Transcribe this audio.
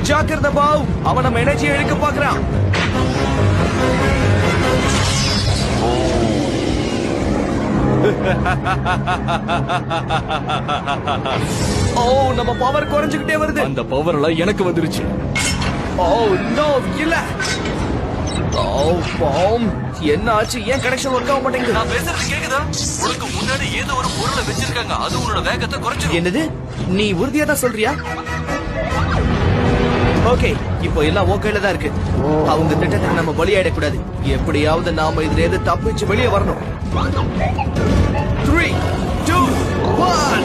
ஜாக்கிரதை பாவ், அவன் நம்ம எனர்ஜியை இழுக்க பாக்குறான். ஓ, நம்ம பவர் குறைஞ்சுக்கிட்டே வருது. அந்த பவர் எல்லாம் எனக்கு வந்துருச்சு. ஓ நோ, இல்ல. ஓ பாம், என்ன ஆச்சு? ஏன் கனெக்ஷன் ஒர்க் ஆக மாட்டேங்குது? நான் பேசுறது கேக்குதா? உனக்கு முன்னாடி ஏதோ ஒரு பொருளை வச்சிருக்காங்க, அது உன்னோட வேகத்தை குறைச்சிரும். என்னது? நீ உறுதியா தான் சொல்றியா? ஓகே, இப்போ எல்லாம் ஓகேல தான் இருக்கு. அவங்க திட்டத்துக்கு நம்ம பலியாயிடக்கூடாது. எப்படியாவது நாம இதுல இருந்து தப்பிச்சு வெளியே வரணும். 3, 2, 1.